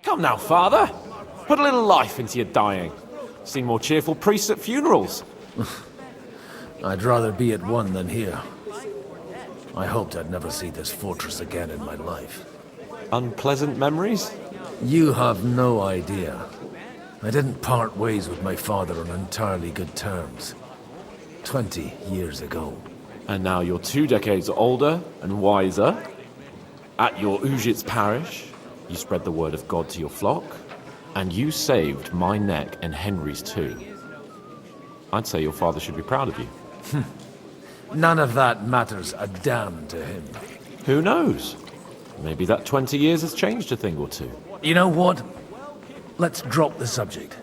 Come now, father. Put a little life into your dying. Seen more cheerful priests at funerals. I'd rather be at one than here. I hoped I'd never see this fortress again in my life. Unpleasant memories? You have no idea. I didn't part ways with my father on entirely good terms. 20 years ago. And now you're 2 decades older and wiser. At your Ujit's parish, you spread the word of God to your flock, and you saved my neck and Henry's too. I'd say your father should be proud of you. None of that matters a damn to him. Who knows? Maybe that 20 years has changed a thing or two. You know what? Let's drop the subject.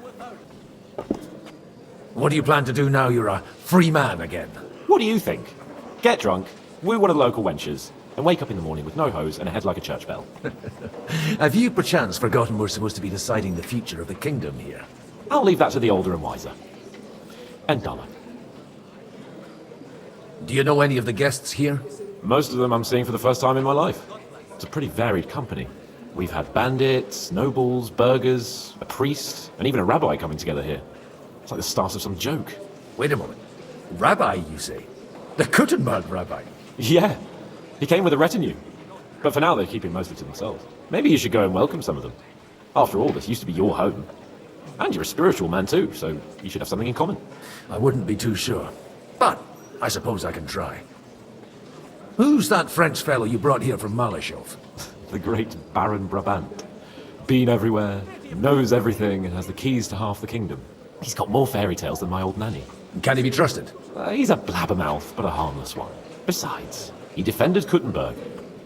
What do you plan to do now you're a free man again? What do you think? Get drunk, woo one of the local wenches, and wake up in the morning with no hose and a head like a church bell. Have you perchance forgotten we're supposed to be deciding the future of the kingdom here? I'll leave that to the older and wiser. And Donna. Do you know any of the guests here? Most of them I'm seeing for the first time in my life. It's a pretty varied company. We've had bandits, nobles, burghers, a priest, and even a rabbi coming together here. It's like the start of some joke. Wait a moment. Rabbi, you say? The Kuttenberg rabbi? Yeah, he came with a retinue. But for now, they're keeping mostly to themselves. Maybe you should go and welcome some of them. After all, this used to be your home. And you're a spiritual man too, so you should have something in common. I wouldn't be too sure. But I suppose I can try. Who's that French fellow you brought here from Malashov? The great Baron Brabant. Been everywhere, knows everything, and has the keys to half the kingdom. He's got more fairy tales than my old nanny. Can he be trusted? He's a blabbermouth, but a harmless one. Besides, he defended Kuttenberg,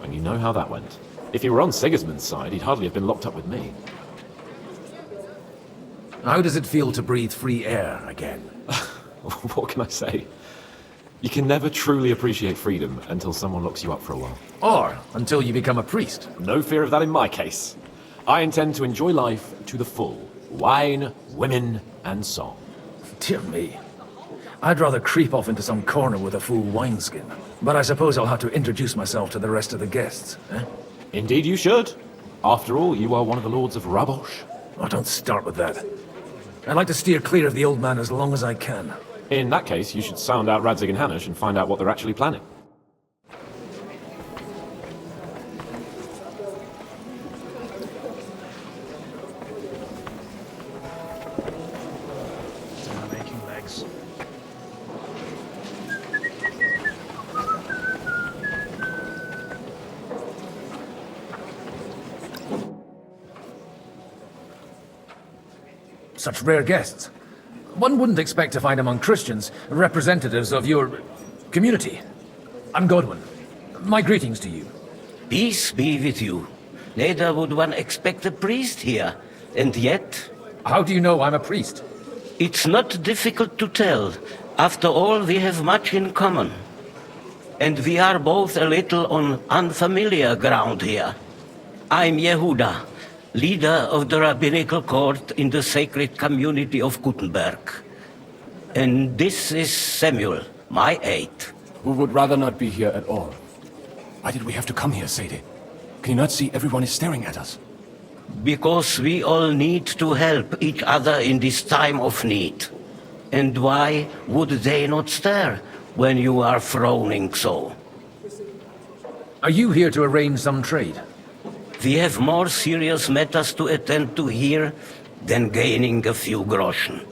and you know how that went. If he were on Sigismund's side, he'd hardly have been locked up with me. How does it feel to breathe free air again? What can I say? You can never truly appreciate freedom until someone locks you up for a while. Or until you become a priest. No fear of that in my case. I intend to enjoy life to the full. Wine, women, and song. Dear me. I'd rather creep off into some corner with a full wineskin. But I suppose I'll have to introduce myself to the rest of the guests, eh? Indeed you should. After all, you are one of the lords of Rabosh. Oh, don't start with that. I'd like to steer clear of the old man as long as I can. In that case, you should sound out Radzig and Hanush and find out what they're actually planning. Making legs. Such rare guests. One wouldn't expect to find among Christians representatives of your community. I'm Godwin. My greetings to you. Peace be with you. Neither would one expect a priest here, and yet... How do you know I'm a priest? It's not difficult to tell. After all, we have much in common. And we are both a little on unfamiliar ground here. I'm Yehuda, leader of the rabbinical court in the sacred community of Gutenberg. And this is Samuel, my aide. We would rather not be here at all. Why did we have to come here, Sadie? Can you not see everyone is staring at us? Because we all need to help each other in this time of need. And why would they not stare when you are frowning so? Are you here to arrange some trade? We have more serious matters to attend to here than gaining a few groschen.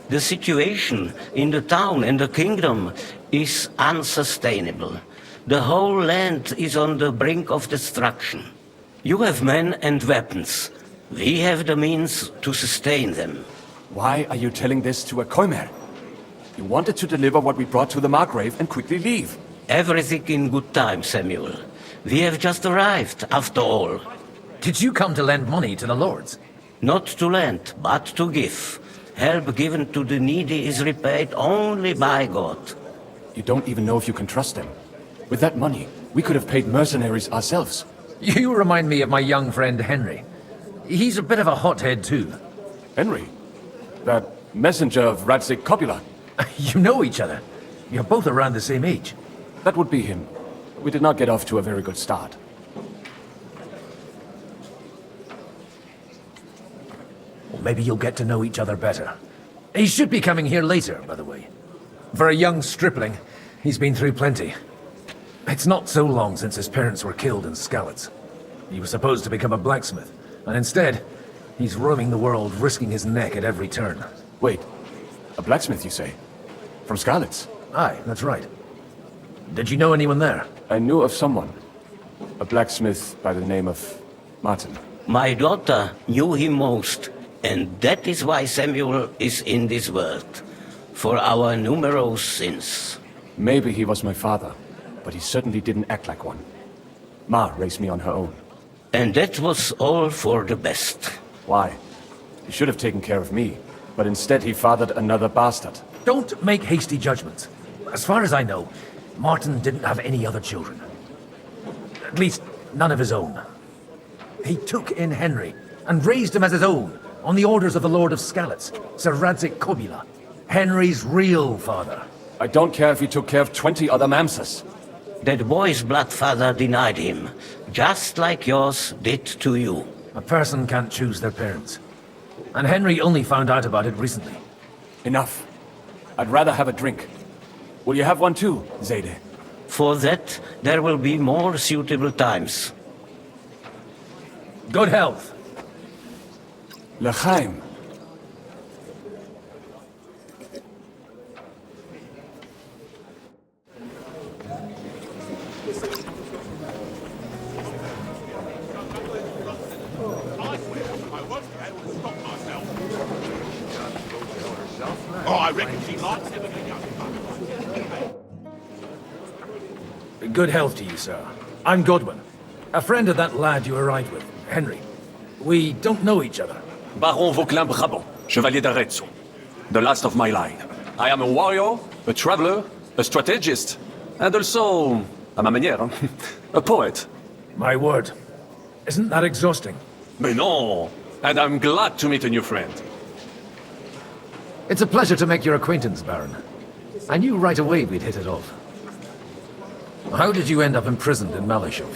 The situation in the town and the kingdom is unsustainable. The whole land is on the brink of destruction. You have men and weapons. We have the means to sustain them. Why are you telling this to a Koimer? You wanted to deliver what we brought to the Margrave and quickly leave. Everything in good time, Samuel. We have just arrived, after all. Did you come to lend money to the lords? Not to lend, but to give. Help given to the needy is repaid only by God. You don't even know if you can trust them. With that money, we could have paid mercenaries ourselves. You remind me of my young friend Henry. He's a bit of a hothead too. Henry? That messenger of Radzig Copula? You know each other. You're both around the same age. That would be him. We did not get off to a very good start. maybe you'll get to know each other better. He should be coming here later, by the way. For a young stripling, he's been through plenty. It's not so long since his parents were killed in Skalitz. He was supposed to become a blacksmith, and instead, he's roaming the world, risking his neck at every turn. Wait, a blacksmith, you say? From Skalitz? Aye, that's right. Did you know anyone there? I knew of someone. A blacksmith by the name of Martin. My daughter knew him most, and that is why Samuel is in this world. For our numerous sins. Maybe he was my father, but he certainly didn't act like one. Ma raised me on her own. And that was all for the best. Why? He should have taken care of me, but instead he fathered another bastard. Don't make hasty judgments. As far as I know, Martin didn't have any other children. At least, none of his own. He took in Henry, and raised him as his own, on the orders of the Lord of Skalitz, Sir Radzik Kobila, Henry's real father. I don't care if he took care of 20 other Mamsas. That boy's blood father denied him, just like yours did to you. A person can't choose their parents. And Henry only found out about it recently. Enough. I'd rather have a drink. Will you have one too, Zayde? For that, there will be more suitable times. Good health. L'chaim. Oh, I reckon she likes it. Good health to you, sir. I'm Godwin. A friend of that lad you arrived with, Henry. We don't know each other. Baron Vauquelin Brabant, Chevalier d'Arezzo. The last of my line. I am a warrior, a traveler, a strategist, and also, à ma manière, a poet. My word. Isn't that exhausting? Mais non! And I'm glad to meet a new friend. It's a pleasure to make your acquaintance, Baron. I knew right away we'd hit it off. How did you end up imprisoned in Malishov?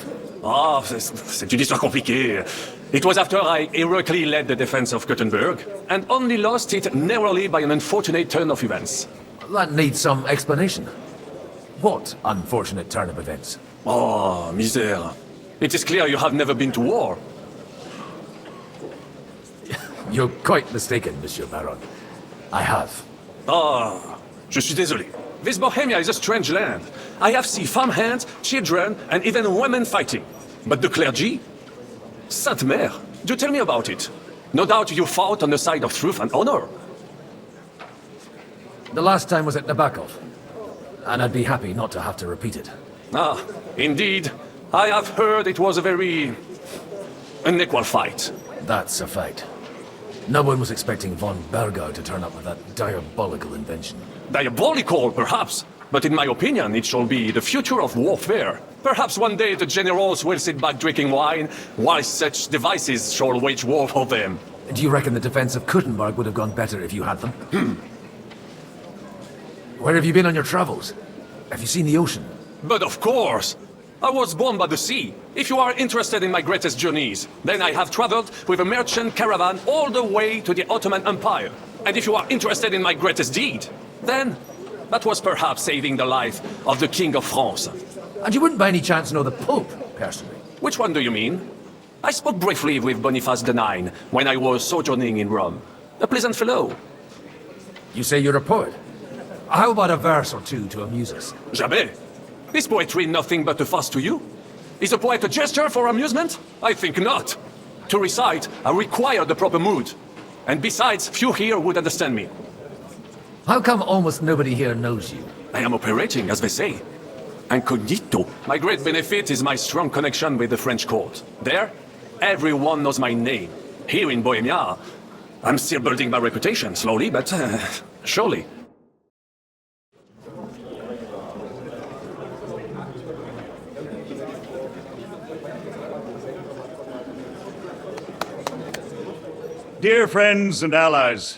Ah, c'est une histoire compliquée. It was after I heroically led the defense of Gothenburg, and only lost it narrowly by an unfortunate turn of events. That needs some explanation. What unfortunate turn of events? Oh, misère. It is clear you have never been to war. You're quite mistaken, Monsieur Baron. I have. Ah, je suis désolé. This Bohemia is a strange land. I have seen farmhands, children, and even women fighting. But the clergy? Sainte Mère, do tell me about it. No doubt you fought on the side of truth and honor. The last time was at Nabokov, and I'd be happy not to have to repeat it. Ah, indeed. I have heard it was a very unequal fight. That's a fact. No one was expecting von Bergau to turn up with that diabolical invention. Diabolical, perhaps, but in my opinion, it shall be the future of warfare. Perhaps one day the generals will sit back drinking wine, while such devices shall wage war for them. Do you reckon the defense of Kuttenberg would have gone better if you had them? Where have you been on your travels? Have you seen the ocean? But of course! I was born by the sea. If you are interested in my greatest journeys, then I have traveled with a merchant caravan all the way to the Ottoman Empire. And if you are interested in my greatest deed, then that was perhaps saving the life of the King of France. And you wouldn't by any chance know the Pope, personally? Which one do you mean? I spoke briefly with Boniface IX when I was sojourning in Rome. A pleasant fellow. You say you're a poet? How about a verse or two to amuse us? Jamais. Is poetry nothing but a fuss to you? Is a poet a gesture for amusement? I think not. To recite, I require the proper mood. And besides, few here would understand me. How come almost nobody here knows you? I am operating, as they say. Incognito. My great benefit is my strong connection with the French court. There, everyone knows my name. Here in Bohemia, I'm still building my reputation, slowly, but surely. Dear friends and allies,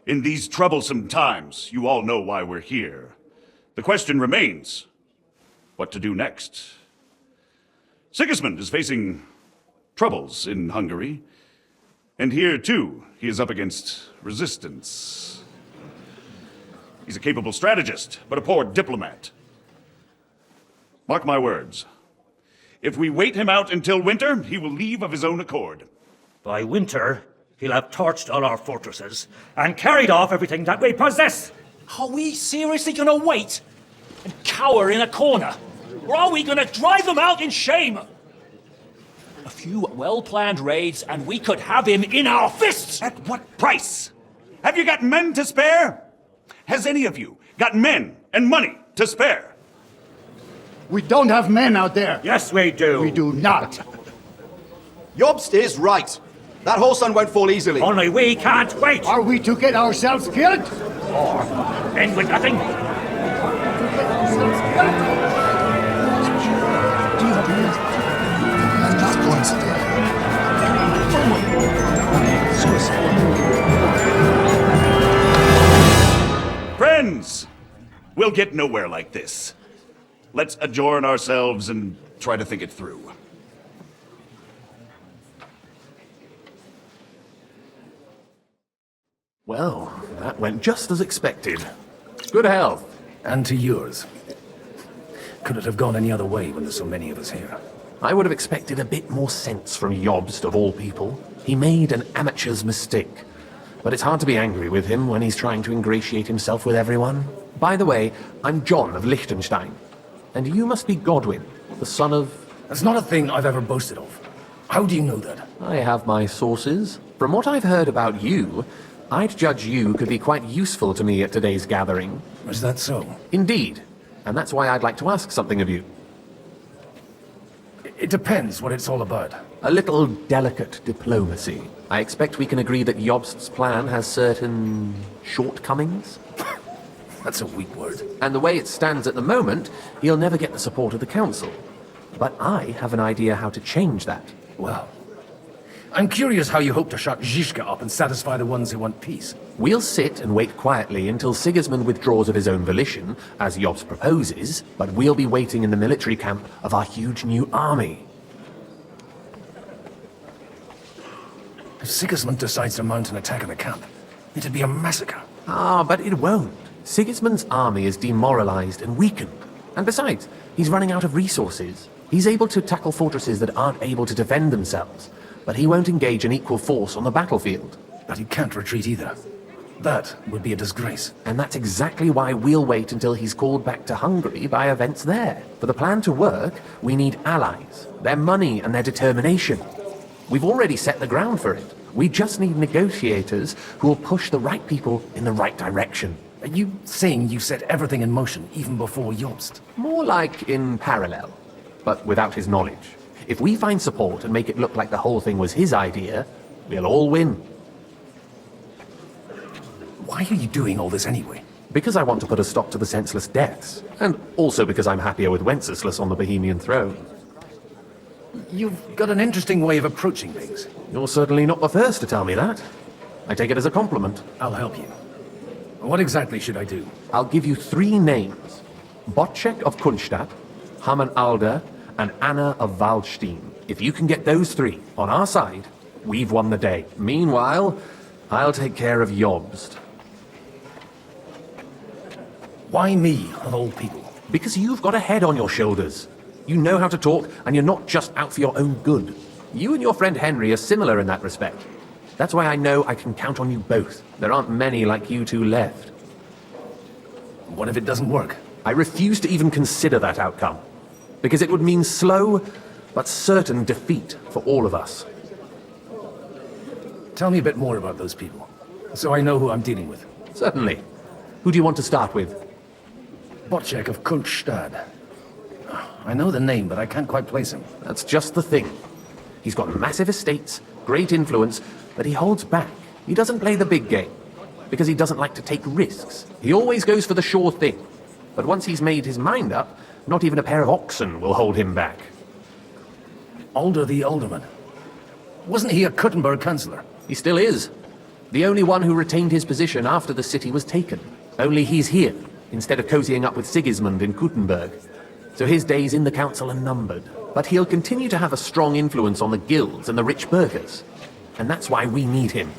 in these troublesome times, you all know why we're here. The question remains, what to do next? Sigismund is facing troubles in Hungary, And here, too, he is up against resistance. He's a capable strategist, but a poor diplomat. Mark my words. If we wait him out until winter, he will leave of his own accord. By winter, he'll have torched all our fortresses and carried off everything that we possess. Are we seriously gonna wait and cower in a corner? Or are we gonna drive them out in shame? A few well-planned raids and we could have him in our fists! At what price? Have you got men to spare? Has any of you got men and money to spare? We don't have men out there. Yes, we do. We do not. Jobst is right. That whole sun won't fall easily. Only we can't wait. Are we to get ourselves killed? Or end with nothing. Friends, we'll get nowhere like this. Let's adjourn ourselves and try to think it through. Well, that went just as expected. Good health. And to yours. Could it have gone any other way when there's so many of us here? I would have expected a bit more sense from Jobst, of all people. He made an amateur's mistake. But it's hard to be angry with him when he's trying to ingratiate himself with everyone. By the way, I'm John of Liechtenstein. And you must be Godwin, the son of... That's not a thing I've ever boasted of. How do you know that? I have my sources. From what I've heard about you, I'd judge you could be quite useful to me at today's gathering. Is that so? Indeed. And that's why I'd like to ask something of you. It depends what it's all about. A little delicate diplomacy. I expect we can agree that Jobst's plan has certain shortcomings. That's a weak word. And the way it stands at the moment, he'll never get the support of the council. But I have an idea how to change that. Well, I'm curious how you hope to shut Zizka up and satisfy the ones who want peace. We'll sit and wait quietly until Sigismund withdraws of his own volition, as Jobst proposes, but we'll be waiting in the military camp of our huge new army. If Sigismund decides to mount an attack on the camp, it'd be a massacre. Ah, but it won't. Sigismund's army is demoralized and weakened. And besides, he's running out of resources. He's able to tackle fortresses that aren't able to defend themselves, but he won't engage an equal force on the battlefield. But he can't retreat either. That would be a disgrace. And that's exactly why we'll wait until he's called back to Hungary by events there. For the plan to work, we need allies, their money and their determination. We've already set the ground for it. We just need negotiators who will push the right people in the right direction. Are you saying you set everything in motion even before Jobst? More like in parallel, but without his knowledge. If we find support and make it look like the whole thing was his idea, we'll all win. Why are you doing all this anyway? Because I want to put a stop to the senseless deaths, and also because I'm happier with Wenceslas on the Bohemian throne. You've got an interesting way of approaching things. You're certainly not the first to tell me that. I take it as a compliment. I'll help you. What exactly should I do? I'll give you 3 names. Botchek of Kunstadt, Hamann Alder, and Anna of Waldstein. If you can get those 3 on our side, we've won the day. Meanwhile, I'll take care of Jobst. Why me, of all people? Because you've got a head on your shoulders. You know how to talk, and you're not just out for your own good. You and your friend Henry are similar in that respect. That's why I know I can count on you both. There aren't many like you two left. What if it doesn't work? I refuse to even consider that outcome. Because it would mean slow, but certain defeat for all of us. Tell me a bit more about those people, so I know who I'm dealing with. Certainly. Who do you want to start with? Botchek of Kunstadt. I know the name, but I can't quite place him. That's just the thing. He's got massive estates, great influence, but he holds back. He doesn't play the big game, because he doesn't like to take risks. He always goes for the sure thing. But once he's made his mind up, not even a pair of oxen will hold him back. Alder the Alderman. Wasn't he a Kuttenberg councillor? He still is. The only one who retained his position after the city was taken. Only he's here, instead of cozying up with Sigismund in Kuttenberg. So his days in the council are numbered. But he'll continue to have a strong influence on the guilds and the rich burghers. and that's why we need him.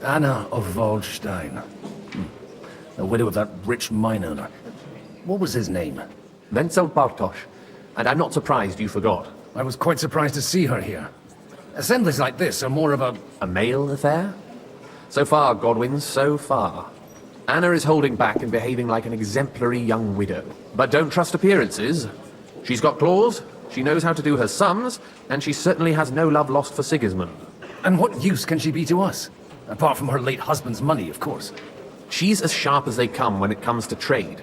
Anna of Waldstein. The widow of that rich mine owner. What was his name? Wenzel Bartosz. And I'm not surprised you forgot. I was quite surprised to see her here. Assemblies like this are more of a male affair? So far, Godwin, so far. Anna is holding back and behaving like an exemplary young widow. But don't trust appearances. She's got claws, she knows how to do her sums, and she certainly has no love lost for Sigismund. And what use can she be to us? Apart from her late husband's money, of course. She's as sharp as they come when it comes to trade,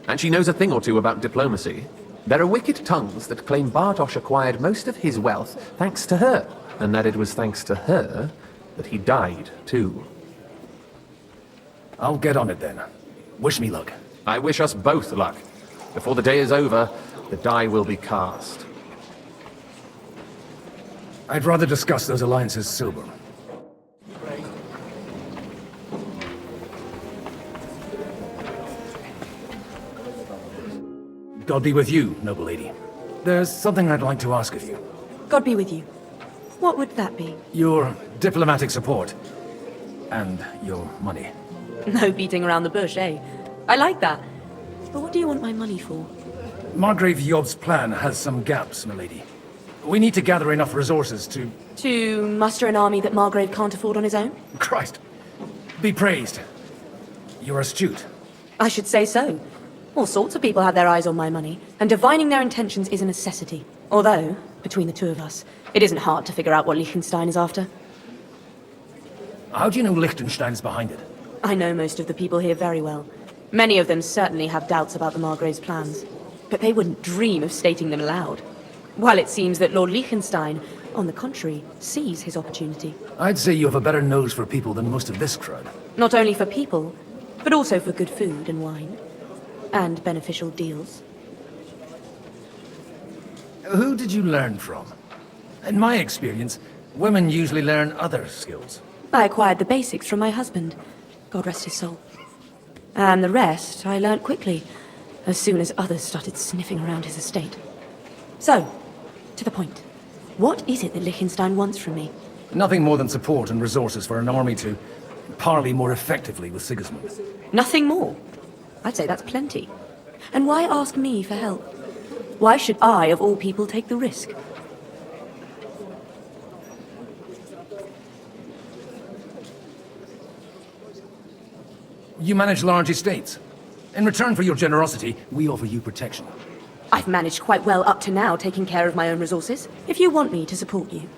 and she knows a thing or two about diplomacy. There are wicked tongues that claim Bartosz acquired most of his wealth thanks to her, and that it was thanks to her that he died, too. I'll get on it then. Wish me luck. I wish us both luck. Before the day is over, the die will be cast. I'd rather discuss those alliances sober. God be with you, noble lady. There's something I'd like to ask of you. God be with you. What would that be? Your diplomatic support. And your money. No beating around the bush, eh? I like that. But what do you want my money for? Margrave Job's plan has some gaps, milady. We need to gather enough resources to... To muster an army that Margrave can't afford on his own? Christ. Be praised. You're astute. I should say so. All sorts of people have their eyes on my money, and divining their intentions is a necessity. Although, between the two of us, it isn't hard to figure out what Liechtenstein is after. How do you know Liechtenstein's behind it? I know most of the people here very well. Many of them certainly have doubts about the Margrave's plans, but they wouldn't dream of stating them aloud. While it seems that Lord Liechtenstein, on the contrary, sees his opportunity. I'd say you have a better nose for people than most of this crowd. Not only for people, but also for good food and wine. And beneficial deals. Who did you learn from? In my experience, women usually learn other skills. I acquired the basics from my husband. God rest his soul. And the rest I learnt quickly, as soon as others started sniffing around his estate. So, to the point. What is it that Liechtenstein wants from me? Nothing more than support and resources for an army to parley more effectively with Sigismund. Nothing more? I'd say that's plenty. And why ask me for help? Why should I, of all people, take the risk? You manage large estates. In return for your generosity, we offer you protection. I've managed quite well up to now, taking care of my own resources. If you want me to support you,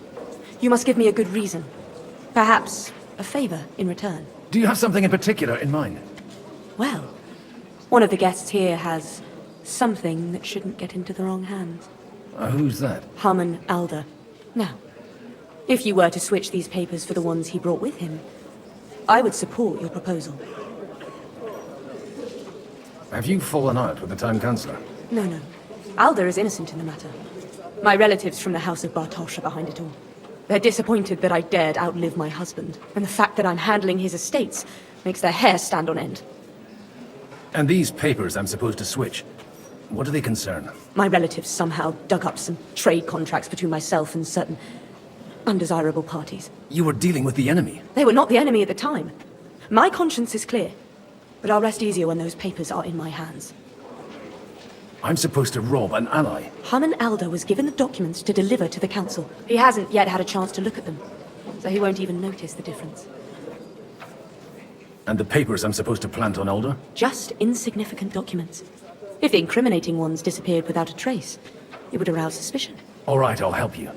you must give me a good reason. Perhaps a favor in return. Do you have something in particular in mind? Well, one of the guests here has something that shouldn't get into the wrong hands. Who's that? Harman Alder. Now, if you were to switch these papers for the ones he brought with him, I would support your proposal. Have you fallen out with the Town Councillor? No. Alder is innocent in the matter. My relatives from the House of Bartosz are behind it all. They're disappointed that I dared outlive my husband, and the fact that I'm handling his estates makes their hair stand on end. And these papers I'm supposed to switch, what do they concern? My relatives somehow dug up some trade contracts between myself and certain undesirable parties. You were dealing with the enemy. They were not the enemy at the time. My conscience is clear, but I'll rest easier when those papers are in my hands. I'm supposed to rob an ally. Harman Alder was given the documents to deliver to the council. He hasn't yet had a chance to look at them, so he won't even notice the difference. And the papers I'm supposed to plant on Alder? Just insignificant documents. If the incriminating ones disappeared without a trace, it would arouse suspicion. All right, I'll help you.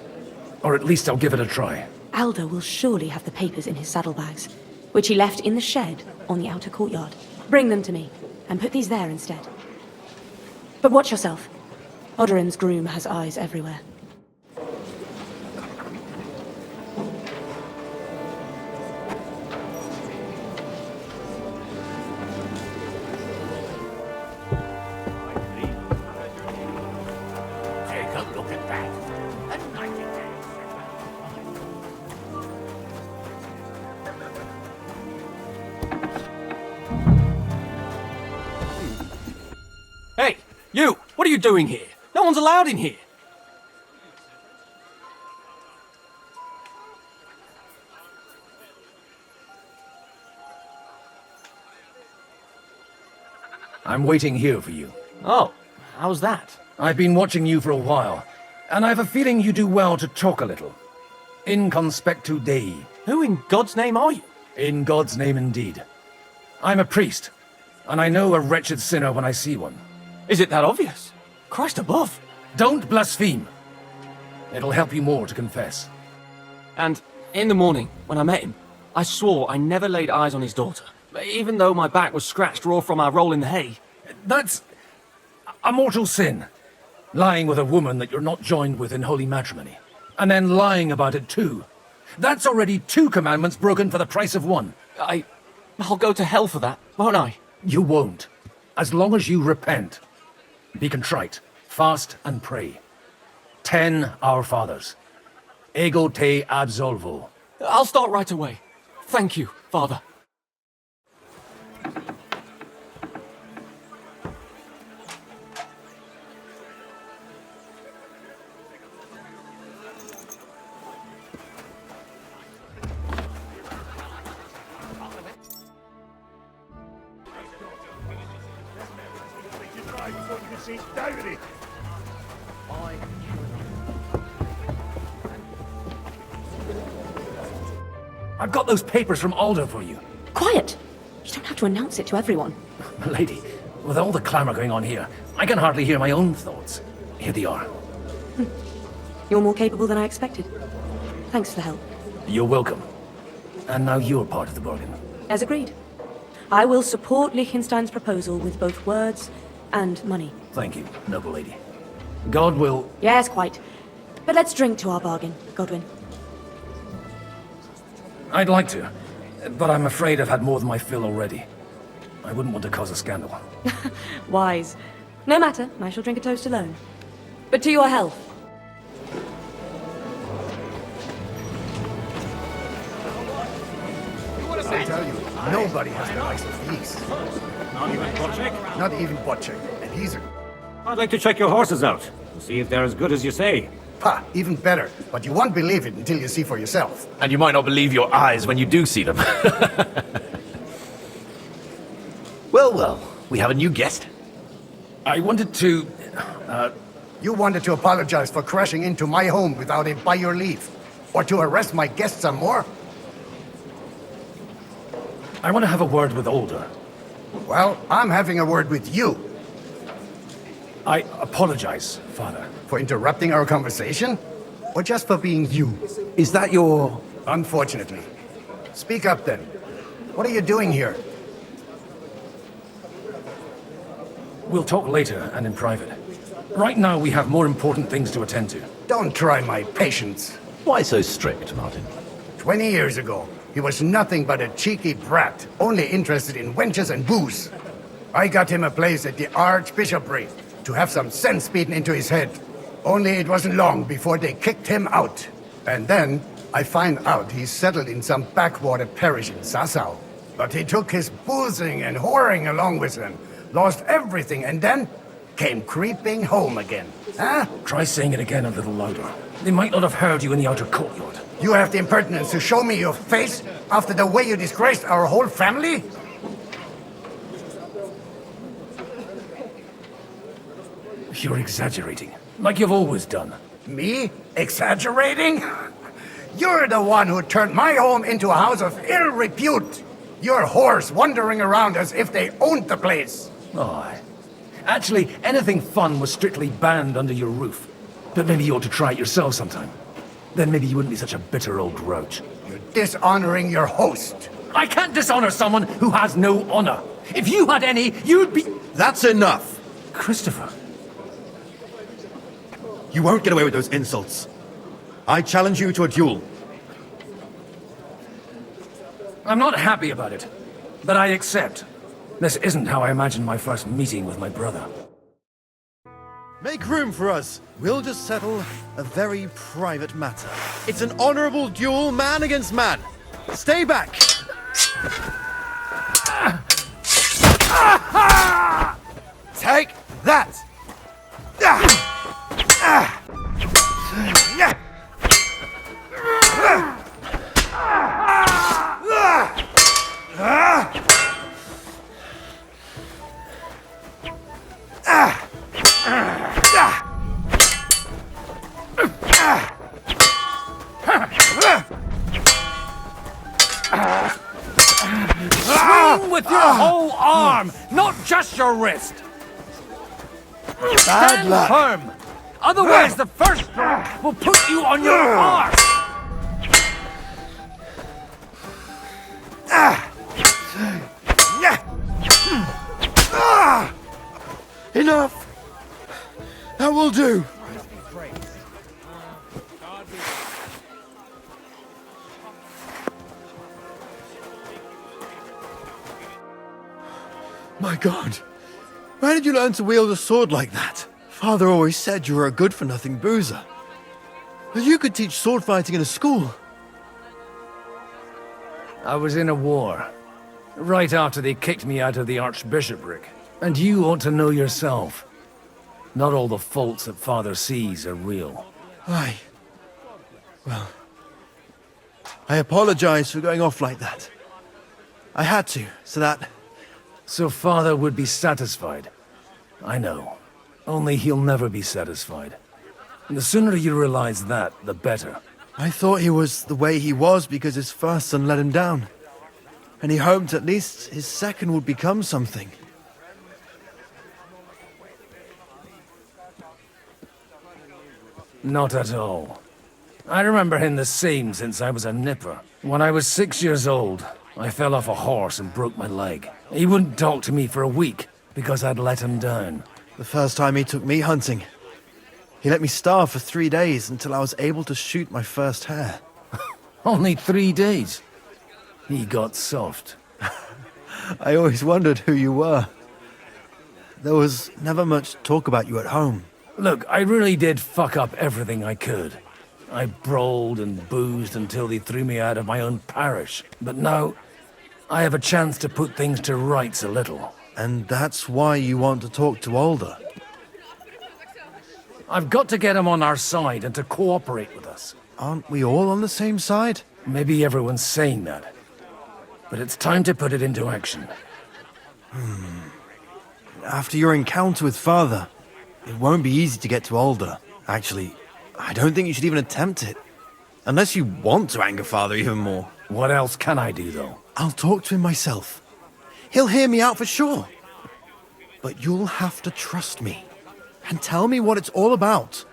Or at least I'll give it a try. Alder will surely have the papers in his saddlebags, which he left in the shed on the outer courtyard. Bring them to me, and put these there instead. But watch yourself. Odorin's groom has eyes everywhere. Take a look at that. Hey, you! What are you doing here? No one's allowed in here. I'm waiting here for you. Oh, how's that? I've been watching you for a while, and I have a feeling you do well to talk a little. In conspectu Dei. Who in God's name are you? In God's name indeed. I'm a priest, and I know a wretched sinner when I see one. Is it that obvious? Christ above. Don't blaspheme. It'll help you more to confess. And in the morning, when I met him, I swore I never laid eyes on his daughter, even though my back was scratched raw from our roll in the hay. That's a mortal sin. Lying with a woman that you're not joined with in holy matrimony. And then lying about it too. That's already 2 commandments broken for the price of 1. I'll go to hell for that, won't I? You won't. As long as you repent. Be contrite, fast and pray. 10 Our Fathers. Ego te absolvo. I'll start right away. Thank you, Father. I've got those papers from Alder for you. Quiet! You don't have to announce it to everyone. Lady, with all the clamour going on here, I can hardly hear my own thoughts. Here they are. You're more capable than I expected. Thanks for the help. You're welcome. And now you're part of the bargain. As agreed. I will support Liechtenstein's proposal with both words and money. Thank you, noble lady. God will... Yes, quite. But let's drink to our bargain, Godwin. I'd like to, but I'm afraid I've had more than my fill already. I wouldn't want to cause a scandal. Wise. No matter, I shall drink a toast alone. But to your health. I tell you, nobody has the likes of these. Not even Bocek? Not even Bocek, and he's a... I'd like to check your horses out. See if they're as good as you say. Ha, even better. But you won't believe it until you see for yourself. And you might not believe your eyes when you do see them. Well, we have a new guest. I wanted to... You wanted to apologize for crashing into my home without it by your leave. Or to arrest my guests some more? I want to have a word with Alder. Well, I'm having a word with you. I apologize, Father. For interrupting our conversation? Or just for being you? Is that your... Unfortunately. Speak up then. What are you doing here? We'll talk later and in private. Right now we have more important things to attend to. Don't try my patience. Why so strict, Martin? 20 years ago, he was nothing but a cheeky brat, only interested in wenches and booze. I got him a place at the Archbishopric to have some sense beaten into his head. Only it wasn't long before they kicked him out. And then I find out he's settled in some backwater parish in Sassau. But he took his boozing and whoring along with him, lost everything, and then came creeping home again. Huh? Try saying it again a little louder. They might not have heard you in the outer courtyard. You have the impertinence to show me your face after the way you disgraced our whole family? You're exaggerating, like you've always done. Me? Exaggerating? You're the one who turned my home into a house of ill repute. Your whores wandering around as if they owned the place. Oh, actually, anything fun was strictly banned under your roof. But maybe you ought to try it yourself sometime. Then maybe you wouldn't be such a bitter old grouch. You're dishonoring your host. I can't dishonor someone who has no honor. If you had any, you'd be... That's enough! Christopher. You won't get away with those insults. I challenge you to a duel. I'm not happy about it, but I accept. This isn't how I imagined my first meeting with my brother. Make room for us. We'll just settle a very private matter. It's an honorable duel, man against man. Stay back! Take that! Aim with your whole arm, not just your wrist. Stand firm. Otherwise, the first blow will put you on your arse. Enough! That will do. My God, where did you learn to wield a sword like that? Father always said you were a good-for-nothing boozer. But you could teach sword fighting in a school. I was in a war, right after they kicked me out of the archbishopric. And you ought to know yourself. Not all the faults that Father sees are real. Aye. Well, I apologize for going off like that. I had to, so that... So Father would be satisfied. I know. Only he'll never be satisfied. And the sooner you realize that, the better. I thought he was the way he was because his first son let him down. And he hoped at least his second would become something. Not at all. I remember him the same since I was a nipper. When I was 6 years old, I fell off a horse and broke my leg. He wouldn't talk to me for a week because I'd let him down. The first time he took me hunting, he let me starve for 3 days until I was able to shoot my first hare. Only 3 days? He got soft. I always wondered who you were. There was never much talk about you at home. Look, I really did fuck up everything I could. I brawled and boozed until they threw me out of my own parish. But now, I have a chance to put things to rights a little. And that's why you want to talk to Alder? I've got to get him on our side and to cooperate with us. Aren't we all on the same side? Maybe everyone's saying that. But it's time to put it into action. After your encounter with Father, it won't be easy to get to Alder. Actually, I don't think you should even attempt it. Unless you want to anger Father even more. What else can I do, though? I'll talk to him myself. He'll hear me out for sure. But you'll have to trust me. And tell me what it's all about.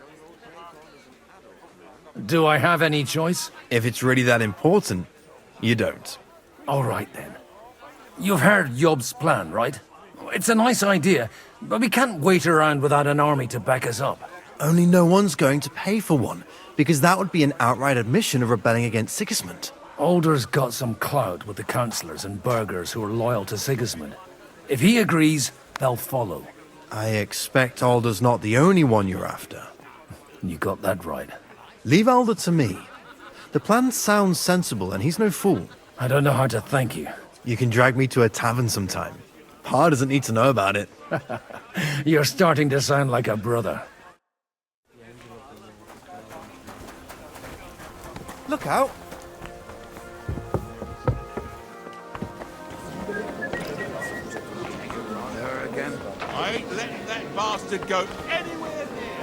Do I have any choice? If it's really that important, you don't. All right, then. You've heard Yob's plan, right? It's a nice idea, but we can't wait around without an army to back us up. Only no one's going to pay for one, because that would be an outright admission of rebelling against Sigismund. Alder's got some clout with the councillors and burghers who are loyal to Sigismund. If he agrees, they'll follow. I expect Alder's not the only one you're after. You got that right. Leave Alder to me. The plan sounds sensible, and he's no fool. I don't know how to thank you. You can drag me to a tavern sometime. Pa doesn't need to know about it. You're starting to sound like a brother. Look out! There again. I ain't letting that bastard go anywhere near.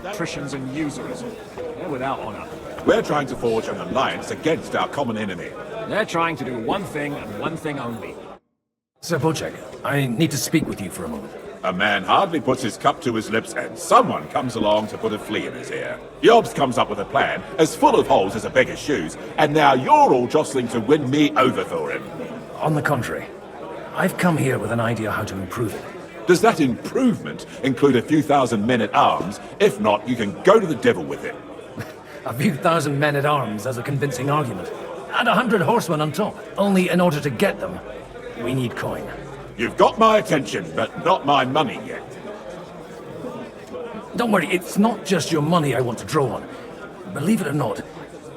Patricians and usurers. They're without honor. We're trying to forge an alliance against our common enemy. They're trying to do one thing and one thing only. Sir Bocek, I need to speak with you for a moment. A man hardly puts his cup to his lips and someone comes along to put a flea in his ear. Yobs comes up with a plan as full of holes as a beggar's shoes, and now you're all jostling to win me over for him. On the contrary, I've come here with an idea how to improve it. Does that improvement include a few thousand men-at-arms? If not, you can go to the devil with it. A few thousand men-at-arms as a convincing argument. And 100 horsemen on top. Only in order to get them, we need coin. You've got my attention, but not my money yet. Don't worry, it's not just your money I want to draw on. Believe it or not,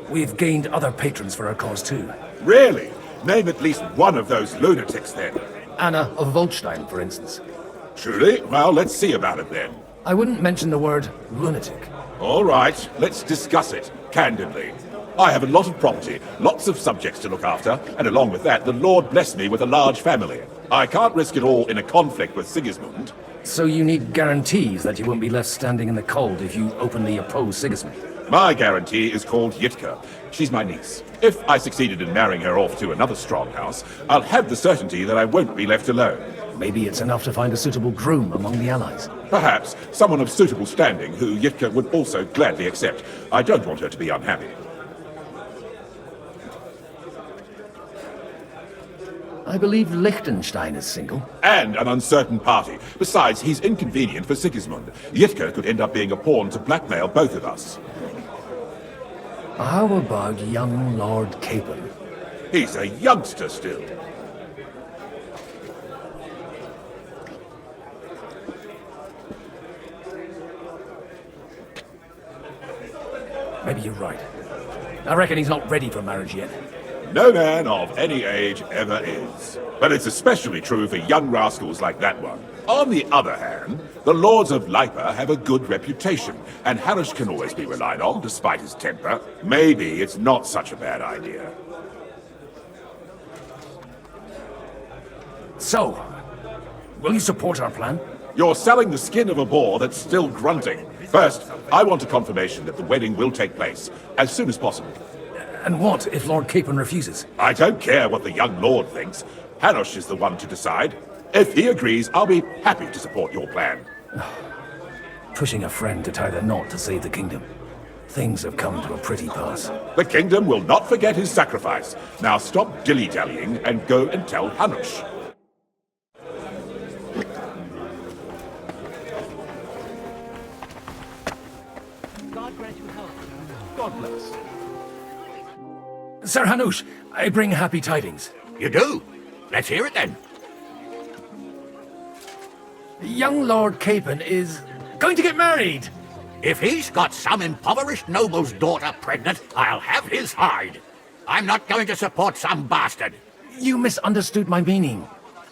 we've gained other patrons for our cause too. Really? Name at least one of those lunatics then. Anna of Volstein, for instance. Truly? Well, let's see about it then. I wouldn't mention the word lunatic. All right, let's discuss it, candidly. I have a lot of property, lots of subjects to look after, and along with that, the Lord blessed me with a large family. I can't risk it all in a conflict with Sigismund. So you need guarantees that you won't be left standing in the cold if you openly oppose Sigismund? My guarantee is called Yitka. She's my niece. If I succeeded in marrying her off to another strong house, I'll have the certainty that I won't be left alone. Maybe it's enough to find a suitable groom among the allies. Perhaps someone of suitable standing who Yitka would also gladly accept. I don't want her to be unhappy. I believe Liechtenstein is single. And an uncertain party. Besides, he's inconvenient for Sigismund. Yitka could end up being a pawn to blackmail both of us. How about young Lord Capon? He's a youngster still. Maybe you're right. I reckon he's not ready for marriage yet. No man of any age ever is. But it's especially true for young rascals like that one. On the other hand, the Lords of Lipa have a good reputation, and Harish can always be relied on, despite his temper. Maybe it's not such a bad idea. So, will you support our plan? You're selling the skin of a boar that's still grunting. First, I want a confirmation that the wedding will take place, as soon as possible. And what if Lord Capon refuses? I don't care what the young lord thinks. Hanush is the one to decide. If he agrees, I'll be happy to support your plan. Pushing a friend to tie the knot to save the kingdom. Things have come to a pretty pass. The kingdom will not forget his sacrifice. Now stop dilly-dallying and go and tell Hanush. God grant you health. God bless. Sir Hanush, I bring happy tidings. You do? Let's hear it then. Young Lord Capon is going to get married. If he's got some impoverished noble's daughter pregnant, I'll have his hide. I'm not going to support some bastard. You misunderstood my meaning.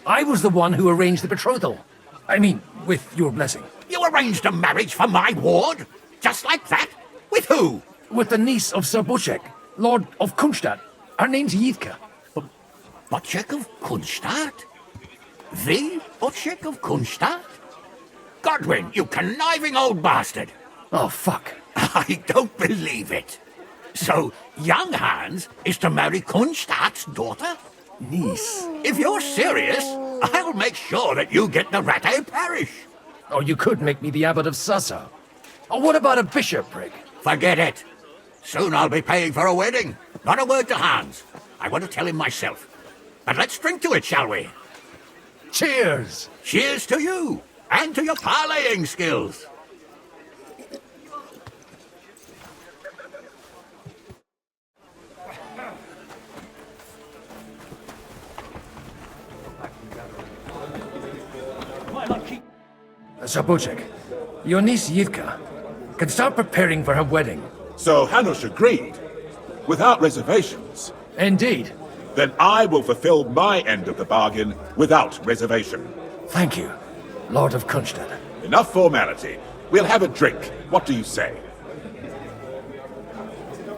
I was the one who arranged the betrothal. I mean, with your blessing. You arranged a marriage for my ward? Just like that? With who? With the niece of Sir Buczek, Lord of Kunstadt. Her name's Yitka. Buczek of Kunstadt? The Buczek of Kunstadt? Godwin, you conniving old bastard! Oh, fuck. I don't believe it. So, young Hans is to marry Kunstadt's daughter? Niece. If you're serious, I'll make sure that you get the Rattay parish. Or you could make me the abbot of Sassa. Or what about a bishopric? Forget it. Soon I'll be paying for a wedding. Not a word to Hans. I want to tell him myself. But let's drink to it, shall we? Cheers! Cheers to you, and to your parleying skills. Sir Buczek, your niece Yitka can start preparing for her wedding. So Hanush agreed, without reservations. Indeed. Then I will fulfill my end of the bargain without reservation. Thank you, Lord of Kunstadt. Enough formality. We'll have a drink. What do you say?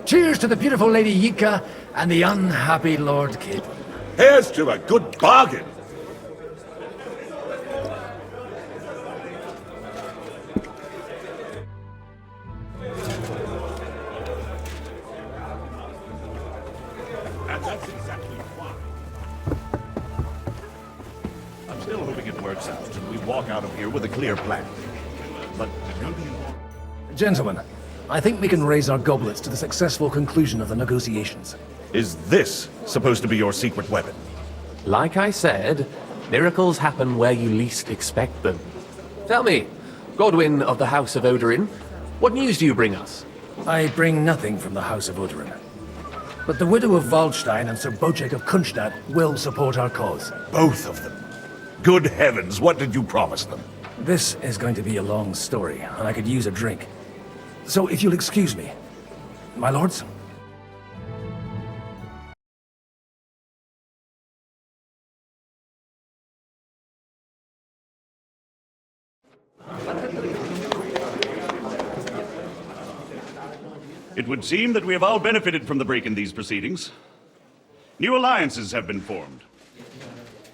Cheers to the beautiful Lady Yitka and the unhappy Lord Capon. Here's to a good bargain. I'm still hoping it works out and we walk out of here with a clear plan. But maybe... Gentlemen, I think we can raise our goblets to the successful conclusion of the negotiations. Is this supposed to be your secret weapon? Like I said, miracles happen where you least expect them. Tell me, Godwin of the House of Odorin, what news do you bring us? I bring nothing from the House of Odorin. But the widow of Waldstein and Sir Buczek of Kunstadt will support our cause. Both of them. Good heavens, what did you promise them? This is going to be a long story, and I could use a drink. So if you'll excuse me, my lords? It would seem that we have all benefited from the break in these proceedings. New alliances have been formed.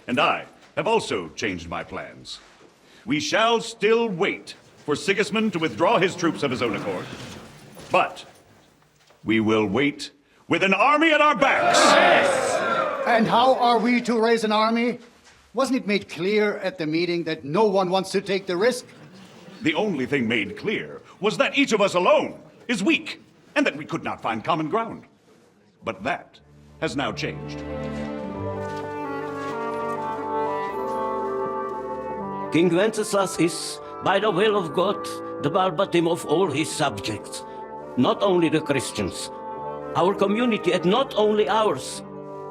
And I have also changed my plans. We shall still wait for Sigismund to withdraw his troops of his own accord. But We will wait with an army at our backs. And how are we to raise an army? Wasn't it made clear at the meeting that no one wants to take the risk? The only thing made clear was that each of us alone is weak, and that we could not find common ground. But that has now changed. King Wenceslas is, by the will of God, the balbatim of all his subjects. Not only the Christians. Our community, and not only ours,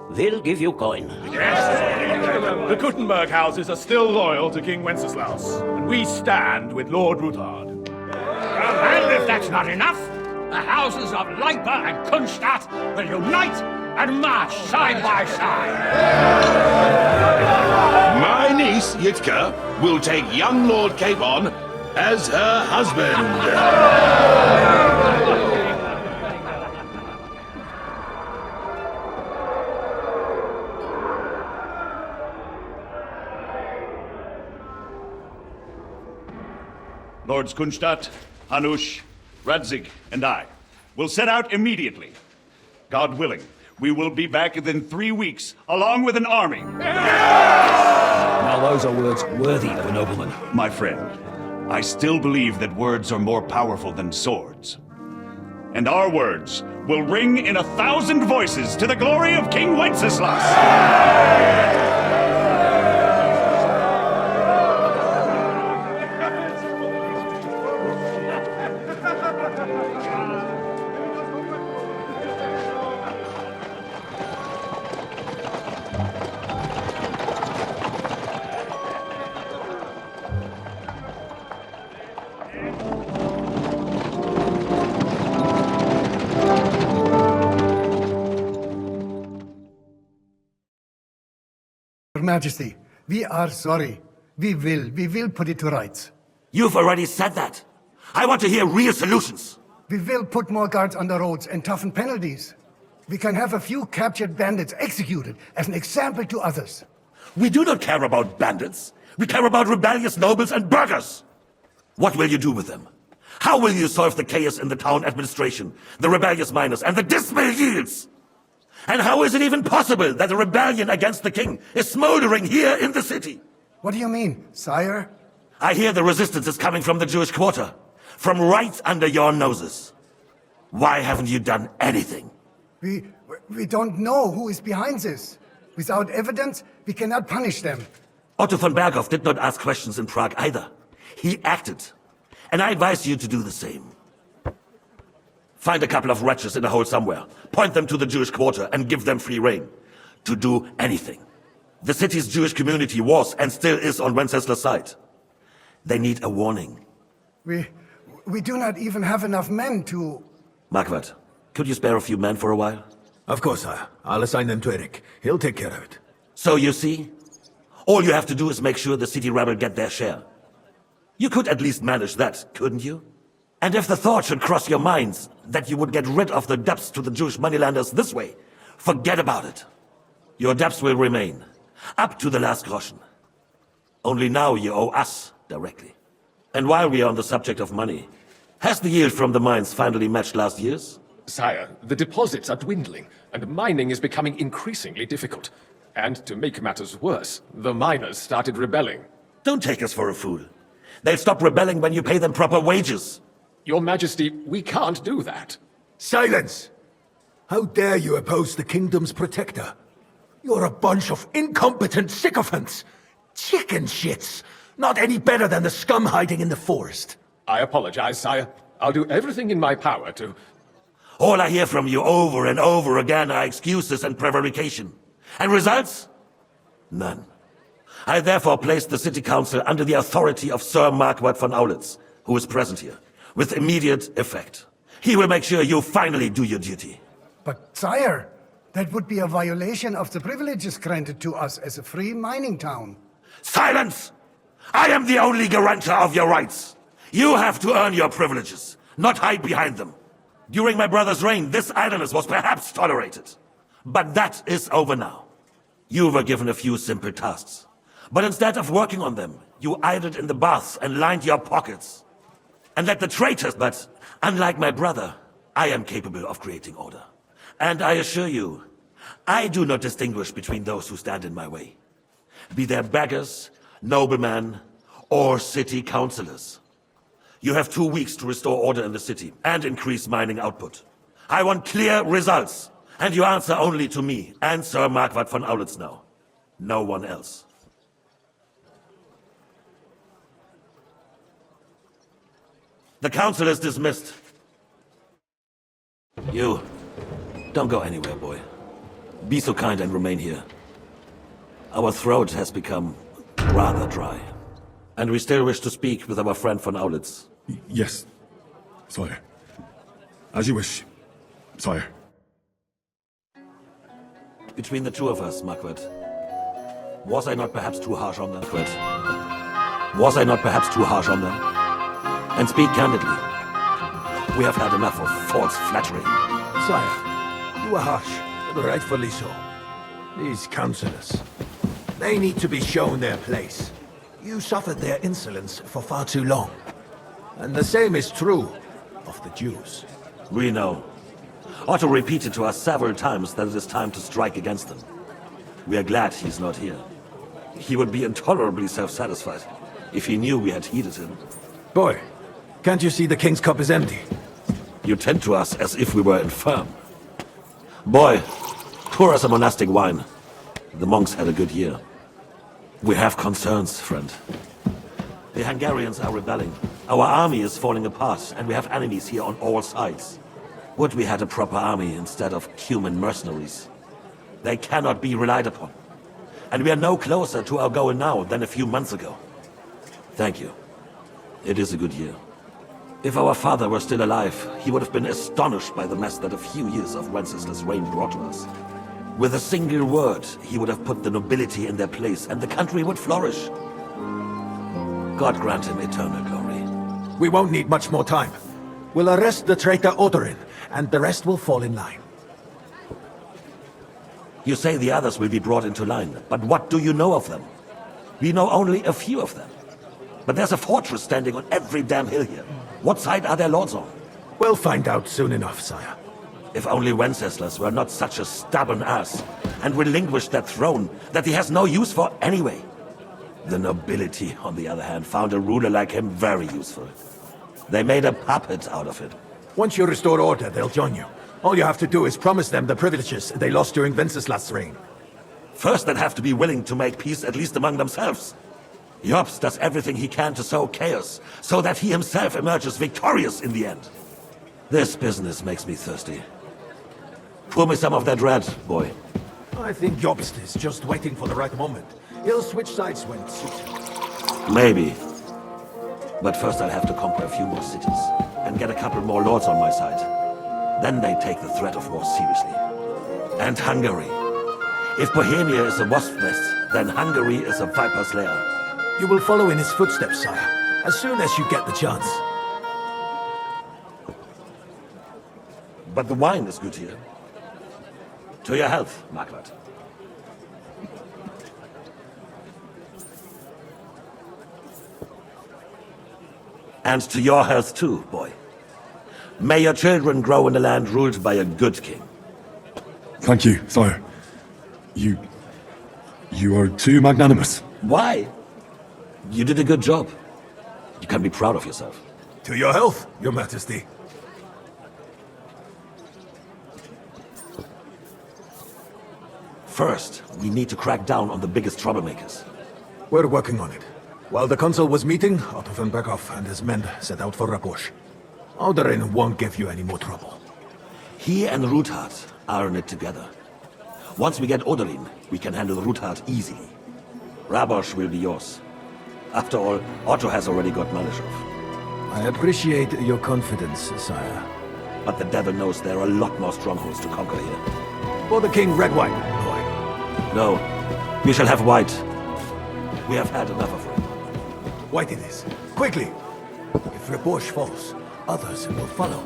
will give you coin. The Kuttenberg houses are still loyal to King Wenceslas, and we stand with Lord Ruthard. And if that's not enough, the houses of Leiper and Kunstadt will unite and march side by side. My niece, Yitka, will take young Lord Capon as her husband. Lords Kunstadt, Hanush, Radzig, and I will set out immediately. God willing, we will be back within 3 weeks, along with an army. Now those are words worthy of a nobleman. My friend, I still believe that words are more powerful than swords. And our words will ring in 1,000 voices to the glory of King Wenceslas! Your Majesty, we are sorry. We will put it to rights. You've already said that. I want to hear real solutions. We will put more guards on the roads and toughen penalties. We can have a few captured bandits executed as an example to others. We do not care about bandits. We care about rebellious nobles and burghers. What will you do with them? How will you solve the chaos in the town administration, the rebellious miners, and the dismal yields? And how is it even possible that a rebellion against the king is smoldering here in the city? What do you mean, sire? I hear the resistance is coming from the Jewish quarter, from right under your noses. Why haven't you done anything? We don't know who is behind this. Without evidence, we cannot punish them. Otto von Berghoff did not ask questions in Prague either. He acted. And I advise you to do the same. Find a couple of wretches in a hole somewhere, point them to the Jewish quarter, and give them free rein. To do anything. The city's Jewish community was and still is on Wenceslas' side. They need a warning. We do not even have enough men to... Marquardt, could you spare a few men for a while? Of course, sire. I'll assign them to Eric. He'll take care of it. So you see, all you have to do is make sure the city rebel get their share. You could at least manage that, couldn't you? And if the thought should cross your minds that you would get rid of the debts to the Jewish moneylenders this way, forget about it. Your debts will remain, up to the last groschen. Only now you owe us directly. And while we are on the subject of money, has the yield from the mines finally matched last year's? Sire, the deposits are dwindling, and mining is becoming increasingly difficult. And to make matters worse, the miners started rebelling. Don't take us for a fool. They'll stop rebelling when you pay them proper wages. Your Majesty, we can't do that. Silence! How dare you oppose the kingdom's protector? You're a bunch of incompetent sycophants! Chicken shits! Not any better than the scum hiding in the forest. I apologize, sire. I'll do everything in my power to... All I hear from you over and over again are excuses and prevarication. And results? None. I therefore place the city council under the authority of Sir Marquardt von Aulitz, who is present here, with immediate effect. He will make sure you finally do your duty. But, sire, that would be a violation of the privileges granted to us as a free mining town. Silence! I am the only guarantor of your rights. You have to earn your privileges, not hide behind them. During my brother's reign, this idleness was perhaps tolerated. But that is over now. You were given a few simple tasks. But instead of working on them, you idled in the baths and lined your pockets. And let the traitors, but unlike my brother, I am capable of creating order. And I assure you, I do not distinguish between those who stand in my way. Be they beggars, noblemen, or city councillors. You have 2 weeks to restore order in the city and increase mining output. I want clear results, and you answer only to me and Sir Marquardt von Aulitz now. No one else. The council is dismissed. You, don't go anywhere, boy. Be so kind and remain here. Our throat has become rather dry. And we still wish to speak with our friend von Aulitz. Yes, sire. As you wish, sire. Between the two of us, Marquardt, was I not perhaps too harsh on them? Was I not perhaps too harsh on them? And speak candidly. We have had enough of false flattery. Sire, you are harsh, but rightfully so. These councillors, they need to be shown their place. You suffered their insolence for far too long. And the same is true of the Jews. We know. Otto repeated to us several times that it is time to strike against them. We are glad he's not here. He would be intolerably self-satisfied if he knew we had heeded him. Boy, can't you see the King's cup is empty? You tend to us as if we were infirm. Boy, pour us a monastic wine. The monks had a good year. We have concerns, friend. The Hungarians are rebelling. Our army is falling apart, and we have enemies here on all sides. Would we had a proper army instead of human mercenaries? They cannot be relied upon. And we are no closer to our goal now than a few months ago. Thank you. It is a good year. If our father were still alive, he would have been astonished by the mess that a few years of Wenceslaus' reign brought to us. With a single word, he would have put the nobility in their place, and the country would flourish. God grant him eternal glory. We won't need much more time. We'll arrest the traitor Odorin, and the rest will fall in line. You say the others will be brought into line, but what do you know of them? We know only a few of them. But there's a fortress standing on every damn hill here. What side are their lords on? We'll find out soon enough, sire. If only Wenceslaus were not such a stubborn ass, and relinquished that throne that he has no use for anyway. The nobility, on the other hand, found a ruler like him very useful. They made a puppet out of it. Once you restore order, they'll join you. All you have to do is promise them the privileges they lost during Wenceslaus' reign. First, they'd have to be willing to make peace at least among themselves. Jobst does everything he can to sow chaos, so that he himself emerges victorious in the end. This business makes me thirsty. Pour me some of that red, boy. I think Jobst is just waiting for the right moment. He'll switch sides when it suits him. Maybe. But first I'll have to conquer a few more cities, and get a couple more lords on my side. Then they take the threat of war seriously. And Hungary. If Bohemia is a wasp nest, then Hungary is a viper's lair. You will follow in his footsteps, sire, as soon as you get the chance. But the wine is good here. To your health, Marquardt. And to your health too, boy. May your children grow in a land ruled by a good king. Thank you, sire. You are too magnanimous. Why? You did a good job. You can be proud of yourself. To your health, your majesty. First, we need to crack down on the biggest troublemakers. We're working on it. While the council was meeting, Otto von Berghoff and his men set out for Raposh. Odorin won't give you any more trouble. He and Ruthard are in it together. Once we get Odorin, we can handle Ruthard easily. Rabosh will be yours. After all, Otto has already got Malishov. I appreciate your confidence, sire. But the devil knows there are a lot more strongholds to conquer here. For the king, red wine, boy. No, we shall have white. We have had enough of red. White it is. Quickly! If Raposh falls, others will follow.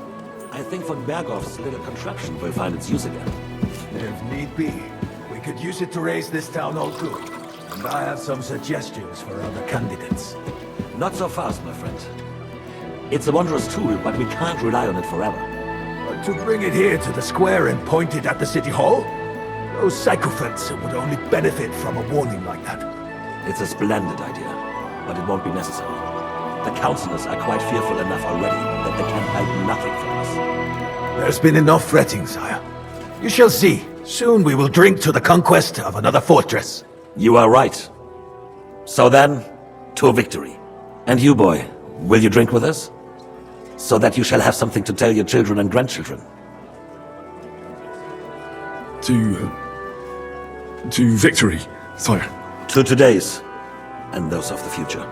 I think von Berghoff's little contraption will find its use again. If need be, we could use it to raise this town all good. And I have some suggestions for other candidates. Not so fast, my friend. It's a wondrous tool, but we can't rely on it forever. But to bring it here to the square and point it at the city hall? Those sycophants would only benefit from a warning like that. It's a splendid idea, but it won't be necessary. The councillors are quite fearful enough already that they can hide nothing from us. There's been enough fretting, sire. You shall see. Soon we will drink to the conquest of another fortress. You are right. So then, to victory. And you, boy, will you drink with us? So that you shall have something to tell your children and grandchildren. To victory, sire. To today's, and those of the future.